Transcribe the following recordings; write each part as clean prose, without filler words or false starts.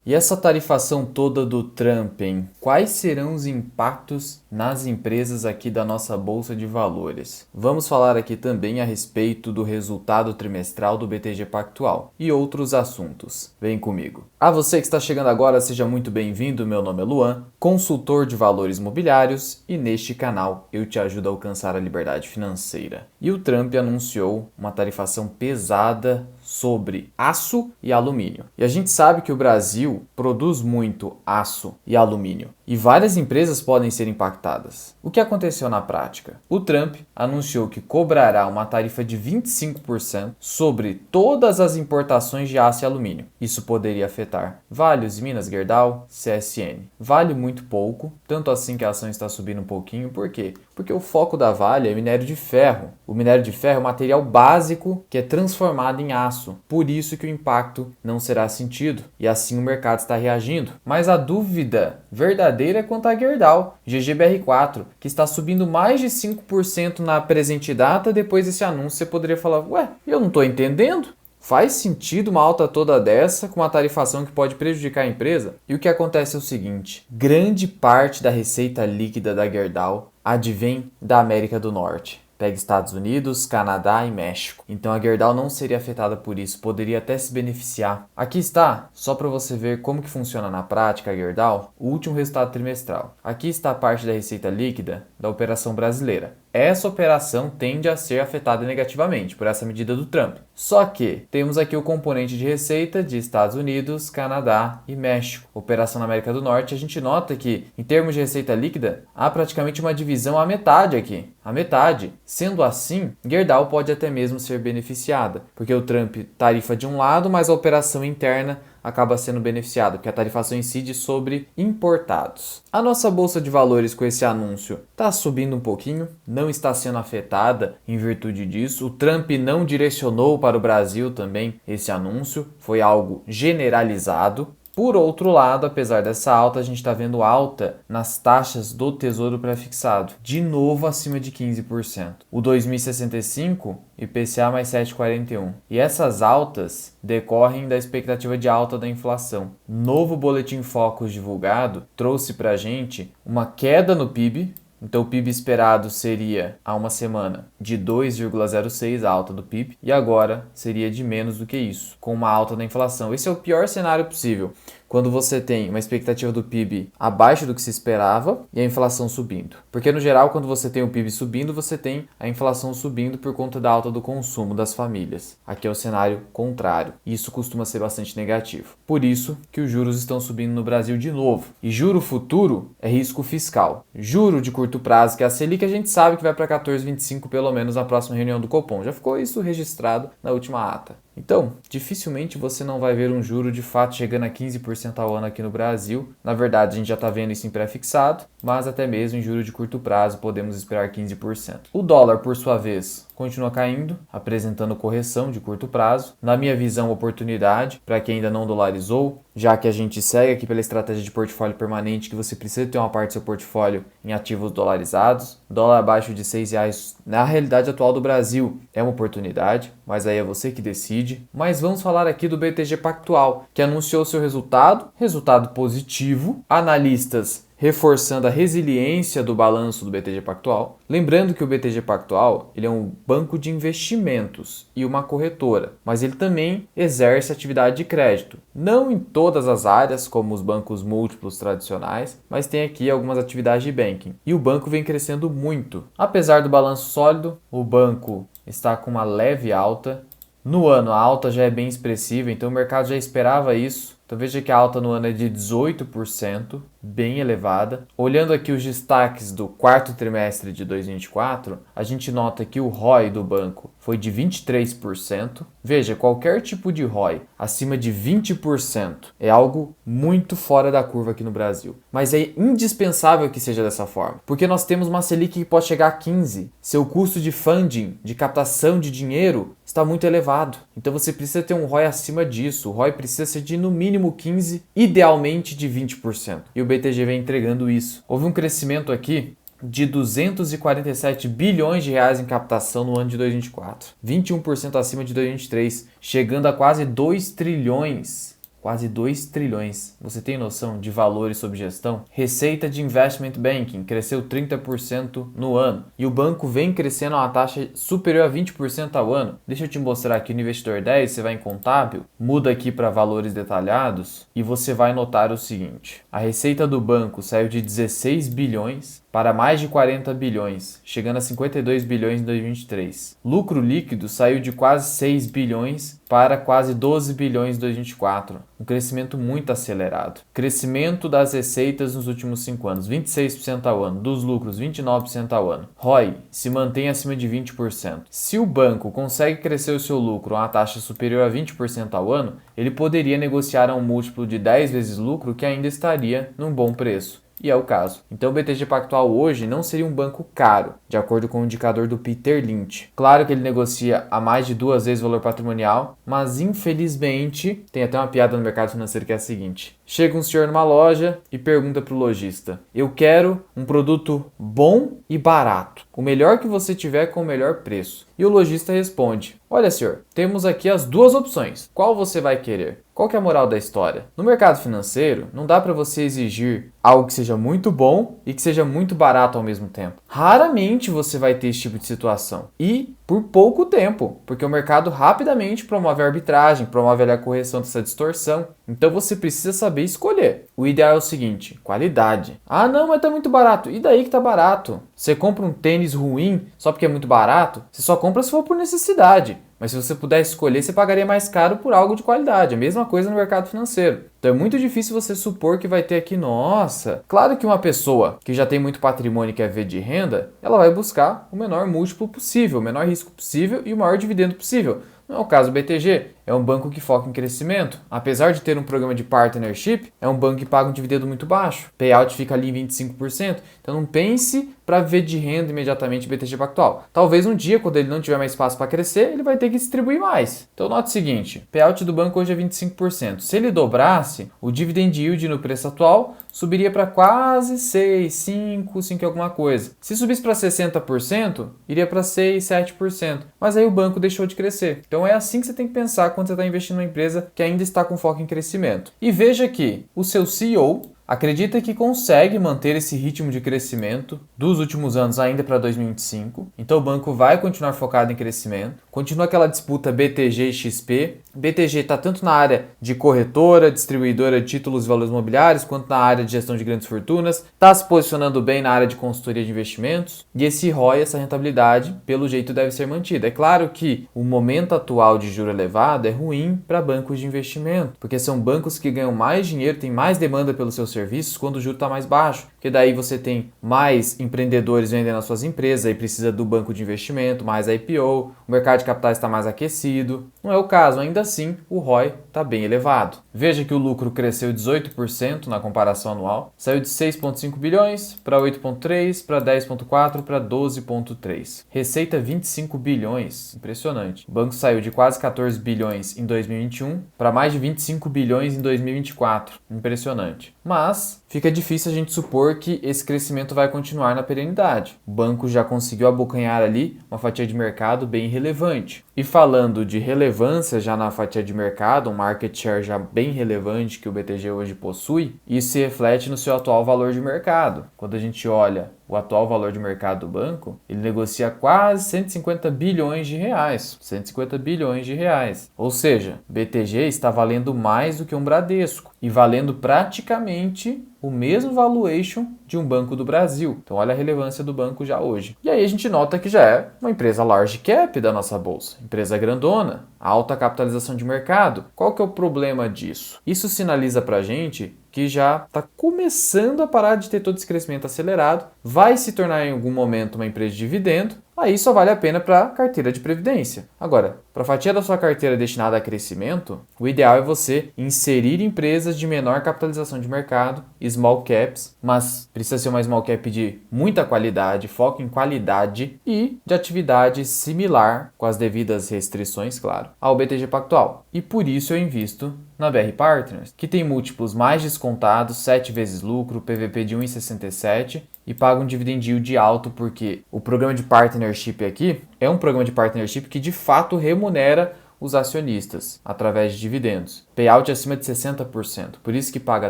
E essa tarifação toda do Trump, hein? Quais serão os impactos nas empresas aqui da nossa Bolsa de Valores? Vamos falar aqui também a respeito do resultado trimestral do BTG Pactual e outros assuntos. Vem comigo. A você que está chegando agora, seja muito bem-vindo. Meu nome é Luan, consultor de valores imobiliários, e neste canal eu te ajudo a alcançar a liberdade financeira. E o Trump anunciou uma tarifação pesada sobre aço e alumínio. E a gente sabe que o Brasil produz muito aço e alumínio e várias empresas podem ser impactadas. O que aconteceu na prática? O Trump anunciou que cobrará uma tarifa de 25% sobre todas as importações de aço e alumínio. Isso poderia afetar Valeos, Minas Gerdau, CSN. Vale muito pouco, tanto assim que a ação está subindo um pouquinho. Por quê? Porque o foco da Vale é minério de ferro. O minério de ferro é um material básico que é transformado em aço. Por isso que o impacto não será sentido. E assim o mercado está reagindo. Mas a dúvida verdadeira é quanto à Gerdau, GGBR4, que está subindo mais de 5% na presente data. Depois desse anúncio você poderia falar, ué, eu não estou entendendo? Faz sentido uma alta toda dessa com uma tarifação que pode prejudicar a empresa? E o que acontece é o seguinte, grande parte da receita líquida da Gerdau advém da América do Norte. Pega Estados Unidos, Canadá e México. Então a Gerdau não seria afetada por isso, poderia até se beneficiar. Aqui está, só para você ver como que funciona na prática a Gerdau, o último resultado trimestral. Aqui está a parte da receita líquida da operação brasileira. Essa operação tende a ser afetada negativamente por essa medida do Trump. Só que temos aqui o componente de receita de Estados Unidos, Canadá e México. Operação na América do Norte, a gente nota que, em termos de receita líquida, há praticamente uma divisão à metade aqui. A metade. Sendo assim, Gerdau pode até mesmo ser beneficiada, porque o Trump tarifa de um lado, mas a operação interna acaba sendo beneficiada, porque a tarifação incide sobre importados. A nossa bolsa de valores com esse anúncio está subindo um pouquinho, não está sendo afetada em virtude disso. O Trump não direcionou para o Brasil também esse anúncio, foi algo generalizado. Por outro lado, apesar dessa alta, a gente está vendo alta nas taxas do Tesouro Pré-fixado, de novo acima de 15%. O 2065, IPCA mais 7,41. E essas altas decorrem da expectativa de alta da inflação. Novo Boletim Focus divulgado trouxe para a gente uma queda no PIB. Então o PIB esperado seria, há uma semana, de 2,06 a alta do PIB, e agora seria de menos do que isso, com uma alta da inflação. Esse é o pior cenário possível, quando você tem uma expectativa do PIB abaixo do que se esperava e a inflação subindo. Porque no geral, quando você tem o PIB subindo, você tem a inflação subindo por conta da alta do consumo das famílias. Aqui é o cenário contrário, e isso costuma ser bastante negativo. Por isso que os juros estão subindo no Brasil de novo. E juro futuro é risco fiscal. Juro de curto prazo, que é a Selic, a gente sabe que vai para 14,25 pelo menos na próxima reunião do Copom. Já ficou isso registrado na última ata. Então, dificilmente você não vai ver um juro de fato chegando a 15% ao ano aqui no Brasil. Na verdade, a gente já está vendo isso em pré-fixado, mas até mesmo em juro de curto prazo podemos esperar 15%. O dólar, por sua vez, continua caindo, apresentando correção de curto prazo. Na minha visão, oportunidade para quem ainda não dolarizou, já que a gente segue aqui pela estratégia de portfólio permanente, que você precisa ter uma parte do seu portfólio em ativos dolarizados. Dólar abaixo de R$6, na realidade atual do Brasil, é uma oportunidade, mas aí é você que decide. Mas vamos falar aqui do BTG Pactual, que anunciou seu resultado positivo. Analistas reforçando a resiliência do balanço do BTG Pactual. Lembrando que o BTG Pactual ele é um banco de investimentos e uma corretora, mas ele também exerce atividade de crédito. Não em todas as áreas, como os bancos múltiplos tradicionais, mas tem aqui algumas atividades de banking. E o banco vem crescendo muito. Apesar do balanço sólido, o banco está com uma leve alta. No ano, a alta já é bem expressiva, então o mercado já esperava isso. Então veja que a alta no ano é de 18%, bem elevada. Olhando aqui os destaques do quarto trimestre de 2024, a gente nota que o ROI do banco foi de 23%. Veja, qualquer tipo de ROI acima de 20% é algo muito fora da curva aqui no Brasil. Mas é indispensável que seja dessa forma, porque nós temos uma Selic que pode chegar a 15%. Seu custo de funding, de captação de dinheiro, está muito elevado. Então você precisa ter um ROI acima disso. O ROI precisa ser de no mínimo 15%, idealmente de 20%. E o BTG vem entregando isso. Houve um crescimento aqui de 247 bilhões de reais em captação no ano de 2024. 21% acima de 2023, chegando a quase 2 trilhões quase 2 trilhões. Você tem noção de valores sob gestão? Receita de Investment Banking cresceu 30% no ano. E o banco vem crescendo a uma taxa superior a 20% ao ano. Deixa eu te mostrar aqui no Investidor 10, você vai em contábil, muda aqui para valores detalhados e você vai notar o seguinte. A receita do banco saiu de 16 bilhões para mais de 40 bilhões, chegando a 52 bilhões em 2023. Lucro líquido saiu de quase 6 bilhões para quase 12 bilhões em 2024. Um crescimento muito acelerado. Crescimento das receitas nos últimos 5 anos, 26% ao ano. Dos lucros, 29% ao ano. ROI se mantém acima de 20%. Se o banco consegue crescer o seu lucro a uma taxa superior a 20% ao ano, ele poderia negociar a um múltiplo de 10 vezes lucro que ainda estaria num bom preço. E é o caso. Então o BTG Pactual hoje não seria um banco caro, de acordo com o indicador do Peter Lynch. Claro que ele negocia a mais de 2 vezes o valor patrimonial, mas infelizmente tem até uma piada no mercado financeiro que é a seguinte. Chega um senhor numa loja e pergunta para o lojista: eu quero um produto bom e barato, o melhor que você tiver com o melhor preço. E o lojista responde: olha senhor, temos aqui as duas opções, qual você vai querer? Qual que é a moral da história? No mercado financeiro, não dá para você exigir algo que seja muito bom e que seja muito barato ao mesmo tempo. Raramente você vai ter esse tipo de situação. E por pouco tempo, porque o mercado rapidamente promove a arbitragem, promove a correção dessa distorção. Então você precisa saber escolher. O ideal é o seguinte: qualidade. Ah não, mas tá muito barato. E daí que tá barato? Você compra um tênis ruim só porque é muito barato? Você só compra se for por necessidade. Mas se você puder escolher, você pagaria mais caro por algo de qualidade. A mesma coisa no mercado financeiro. Então é muito difícil você supor que vai ter aqui, nossa... Claro que uma pessoa que já tem muito patrimônio e quer ver de renda, ela vai buscar o menor múltiplo possível, o menor risco possível e o maior dividendo possível. Não é o caso do BTG, é um banco que foca em crescimento. Apesar de ter um programa de partnership, é um banco que paga um dividendo muito baixo. Payout fica ali em 25%. Então não pense para ver de renda imediatamente o BTG Pactual. Talvez um dia, quando ele não tiver mais espaço para crescer, ele vai ter que distribuir mais. Então note o seguinte, payout do banco hoje é 25%. Se ele dobrasse, o dividend yield no preço atual subiria para quase 6, 5 e alguma coisa. Se subisse para 60%, iria para 6, 7%. Mas aí o banco deixou de crescer. Então é assim que você tem que pensar quando você está investindo numa empresa que ainda está com foco em crescimento. E veja que o seu CEO acredita que consegue manter esse ritmo de crescimento dos últimos anos ainda para 2025. Então o banco vai continuar focado em crescimento. Continua aquela disputa BTG e XP. BTG está tanto na área de corretora, distribuidora de títulos e valores imobiliários, quanto na área de gestão de grandes fortunas. Está se posicionando bem na área de consultoria de investimentos. E esse ROI, essa rentabilidade, pelo jeito deve ser mantida. É claro que o momento atual de juro elevado é ruim para bancos de investimento, porque são bancos que ganham mais dinheiro, têm mais demanda pelos seus serviços quando o juro está mais baixo, porque daí você tem mais empreendedores vendendo as suas empresas, aí precisa do banco de investimento, mais IPO, o mercado de capitais está mais aquecido. Não é o caso, ainda assim o ROI está bem elevado. Veja que o lucro cresceu 18% na comparação anual, saiu de 6,5 bilhões para 8,3, para 10,4, para 12,3. Receita 25 bilhões, impressionante. O banco saiu de quase 14 bilhões em 2021 para mais de 25 bilhões em 2024, impressionante. Mas fica difícil a gente supor que esse crescimento vai continuar na perenidade. O banco já conseguiu abocanhar ali uma fatia de mercado bem relevante. E falando de relevância já na fatia de mercado, um market share já bem relevante que o BTG hoje possui, isso se reflete no seu atual valor de mercado. Quando a gente olha o atual valor de mercado do banco, ele negocia quase 150 bilhões de reais. 150 bilhões de reais. Ou seja, BTG está valendo mais do que um Bradesco e valendo praticamente o mesmo valuation de um banco do Brasil. Então olha a relevância do banco já hoje. E aí a gente nota que já é uma empresa large cap da nossa bolsa. Empresa grandona, alta capitalização de mercado. Qual que é o problema disso? Isso sinaliza pra gente que já está começando a parar de ter todo esse crescimento acelerado, vai se tornar em algum momento uma empresa de dividendo, aí só vale a pena para a carteira de previdência. Agora, para a fatia da sua carteira destinada a crescimento, o ideal é você inserir empresas de menor capitalização de mercado, small caps, mas precisa ser uma small cap de muita qualidade, foco em qualidade e de atividade similar, com as devidas restrições, claro, ao BTG Pactual. E por isso eu invisto na BR Partners, que tem múltiplos mais descontados, 7 vezes lucro, PVP de 1,67 e paga um dividend yield alto, porque o programa de partnership aqui é um programa de partnership que de fato remunera os acionistas através de dividendos. payout acima de 60%, por isso que paga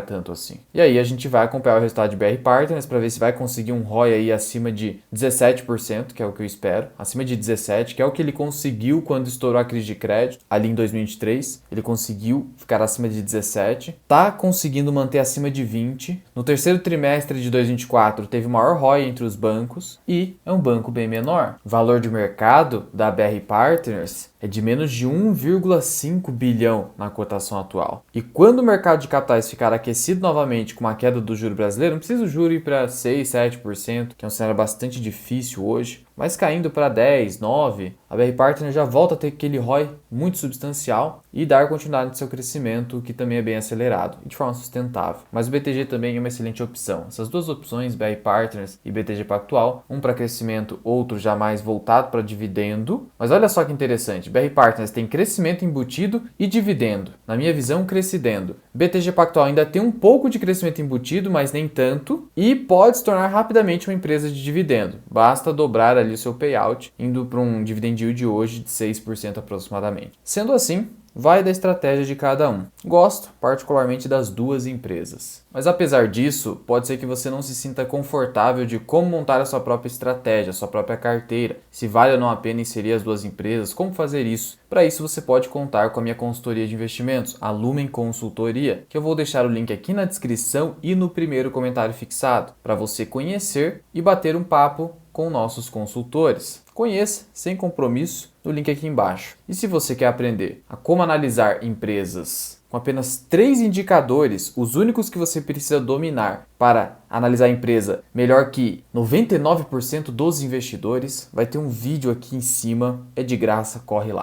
tanto assim. E aí a gente vai acompanhar o resultado de BR Partners para ver se vai conseguir um ROI aí acima de 17%, que é o que eu espero, acima de 17%, que é o que ele conseguiu quando estourou a crise de crédito, ali em 2023, ele conseguiu ficar acima de 17%, tá conseguindo manter acima de 20%, no terceiro trimestre de 2024 teve o maior ROI entre os bancos e é um banco bem menor. O valor de mercado da BR Partners é de menos de 1,5 bilhão na cotação atual. E quando o mercado de capitais ficar aquecido novamente com uma queda do juro brasileiro, não precisa o juro ir para 6, 7%, que é um cenário bastante difícil hoje, mas caindo para 10, 9, a BR Partners já volta a ter aquele ROI muito substancial e dar continuidade no seu crescimento, que também é bem acelerado e de forma sustentável. Mas o BTG também é uma excelente opção. Essas duas opções, BR Partners e BTG Pactual, um para crescimento, outro já mais voltado para dividendo. Mas olha só que interessante, BR Partners tem crescimento embutido e dividendo. Na minha visão, crescidendo. BTG Pactual ainda tem um pouco de crescimento embutido, mas nem tanto, e pode se tornar rapidamente uma empresa de dividendo. Basta dobrar ali o seu payout, indo para um dividend yield de hoje de 6% aproximadamente. Sendo assim, vai da estratégia de cada um. Gosto particularmente das duas empresas. Mas apesar disso, pode ser que você não se sinta confortável de como montar a sua própria estratégia, a sua própria carteira, se vale ou não a pena inserir as duas empresas, como fazer isso. Para isso você pode contar com a minha consultoria de investimentos, a Lumen Consultoria, que eu vou deixar o link aqui na descrição e no primeiro comentário fixado, para você conhecer e bater um papo com nossos consultores. Conheça, sem compromisso, no link aqui embaixo. E se você quer aprender a como analisar empresas com apenas 3 indicadores, os únicos que você precisa dominar para analisar a empresa melhor que 99% dos investidores, vai ter um vídeo aqui em cima, é de graça, corre lá.